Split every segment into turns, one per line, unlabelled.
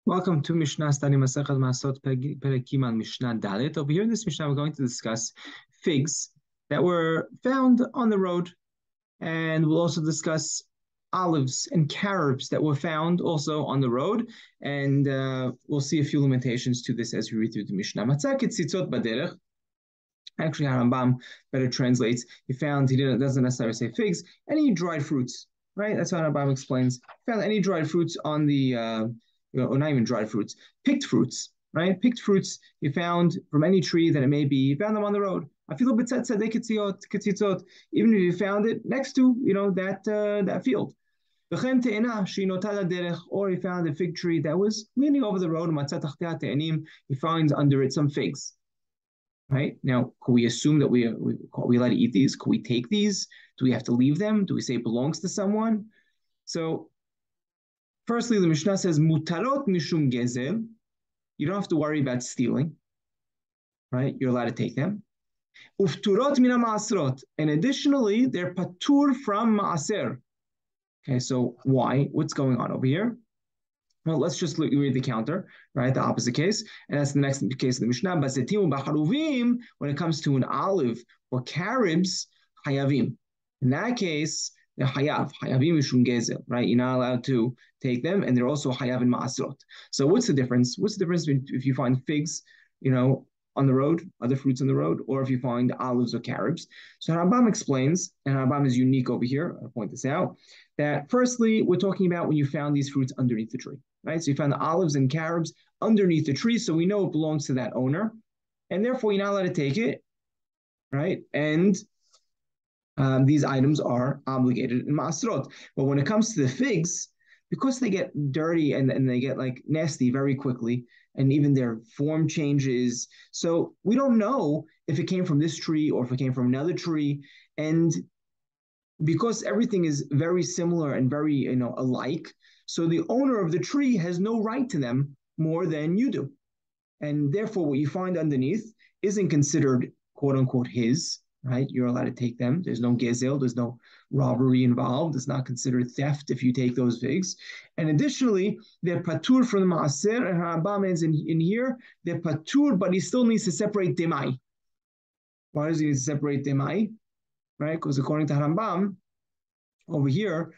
Welcome to Mishna study Masechet Maasrot Perekim on Mishnah Dalit. Over here in this Mishnah, we're going to discuss figs that were found on the road, and we'll also discuss olives and carobs that were found also on the road, and we'll see a few limitations to this as we read through the Mishnah. Matzah ketzitzot baderech. Actually, Harambam better translates. Doesn't necessarily say figs, any dried fruits, right? That's how Harambam explains. He found any dried fruits on the or not even dried fruits, picked fruits, right? Picked fruits you found from any tree that it may be, you found them on the road. Even if you found it next to, that field. Or he found a fig tree that was leaning over the road. He finds under it some figs. Right now, could we assume that we allowed to eat these? Could we take these? Do we have to leave them? Do we say it belongs to someone? So firstly, the Mishnah says, mutarot mishum gezel. You don't have to worry about stealing, right? You're allowed to take them. Ufturot mina maasrot. And additionally, they're patur from maaser. Okay, so why? What's going on over here? Well, let's just read the counter, right? The opposite case. And that's the next case of the Mishnah. When it comes to an olive or carobs, hayavim. In that case, they're hayavim mishum gezel, right? You're not allowed to take them, and they're also hayav in maasrot. So what's the difference? What's the difference if you find figs, on the road, other fruits on the road, or if you find olives or carobs? So Rambam explains, and Rambam is unique over here, I'll point this out, that firstly, we're talking about when you found these fruits underneath the tree, right? So you found the olives and carobs underneath the tree, so we know it belongs to that owner, and therefore you're not allowed to take it, right? And these items are obligated in Maasrot. But when it comes to the figs, because they get dirty and they get like nasty very quickly, and even their form changes. So we don't know if it came from this tree or if it came from another tree. And because everything is very similar and very, alike, so the owner of the tree has no right to them more than you do. And therefore, what you find underneath isn't considered quote unquote his, right? You're allowed to take them. There's no gezel, there's no robbery involved. It's not considered theft if you take those figs. And additionally, they're patur from the maaser, and Rambam ends in here, they're patur, but he still needs to separate demai. Why does he need to separate demai? Right? Because according to Rambam, over here,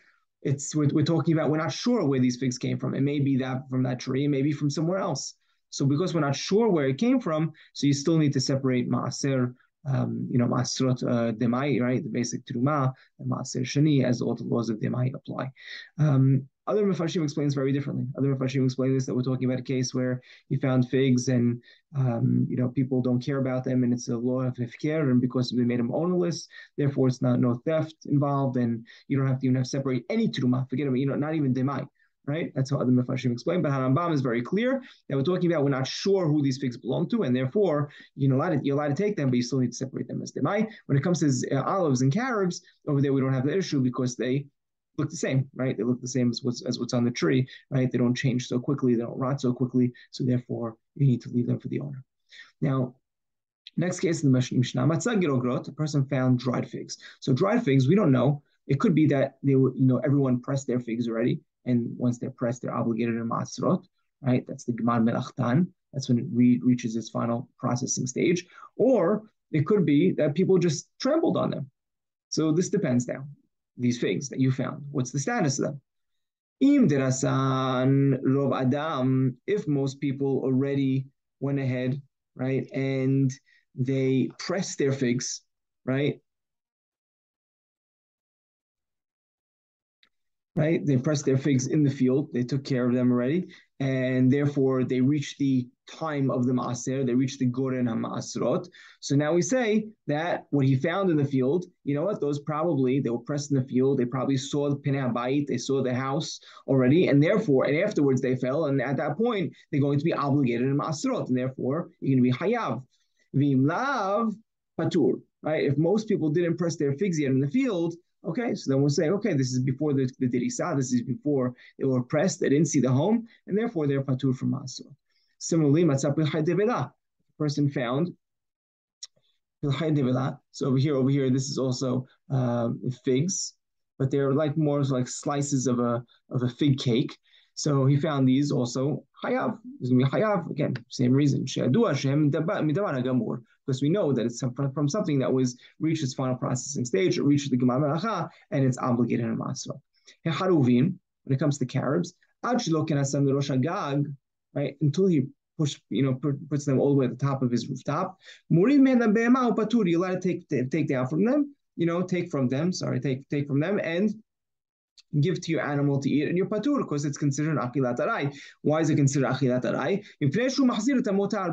we're talking about, we're not sure where these figs came from. It may be that from that tree, it may be from somewhere else. So because we're not sure where it came from, so you still need to separate maaser, Maasrot demai, right? The basic truma, and maaser shani, as all the laws of demai apply. Other Mefarshim explains very differently. Other Mefarshim explain this, that we're talking about a case where you found figs and people don't care about them, and it's a law of hefker, and because they made them ownerless, therefore it's no theft involved, and you don't have to even have to separate any truma. Forget about not even demai. Right? That's how other Mefarshim explain. But Harambam is very clear that we're talking about, we're not sure who these figs belong to, and therefore you're allowed to take them, but you still need to separate them as demai. When it comes to olives and carobs, over there we don't have the issue because they look the same, right? They look the same as what's on the tree, right? They don't change so quickly, they don't rot so quickly, so therefore you need to leave them for the owner. Now, next case in the Mishnah, matzah girogrot, a person found dried figs. So dried figs, we don't know. It could be that they were, everyone pressed their figs already, and once they're pressed, they're obligated in Maasrot, right? That's the Gemar Melachtan. That's when it reaches its final processing stage. Or it could be that people just trampled on them. So this depends now. These figs that you found, what's the status of them? Im derasan rov adam, if most people already went ahead, right, and they pressed their figs, right? Right? They pressed their figs in the field. They took care of them already. And therefore, they reached the time of the maaser. They reached the goren ha-maasrot. So now we say that what he found in the field, you know what? Those probably, they were pressed in the field. They probably saw the pinei habayit. They saw the house already. And therefore, and afterwards they fell. And at that point, they're going to be obligated in maasrot. And therefore, you're going to be hayav. V'im lav patur. Right? If most people didn't press their figs yet in the field, okay, so then we'll say, okay, this is before the dirisa, this is before they were pressed, they didn't see the home, and therefore they're patur from maasrot. Similarly, matzah pilchai devela, the person found pilchai devela. So over here, this is also figs, but they're like more like slices of a fig cake. So he found these also chayav. It's going to be chayav again, same reason. Because we know that it's from something that was reached its final processing stage, it reached the gemar melacha, and it's obligated in Maasrot. When it comes to carobs, right, until he puts them all the way at the top of his rooftop. You're allowed to take down from them, take from them, and give to your animal to eat, and you're patur because it's considered achilat arai. Why is it considered achilat arai?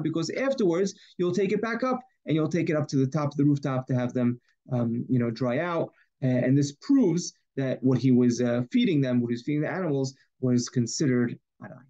Because afterwards you'll take it back up and you'll take it up to the top of the rooftop to have them, dry out. And this proves that what he was feeding them, what he was feeding the animals, was considered arai.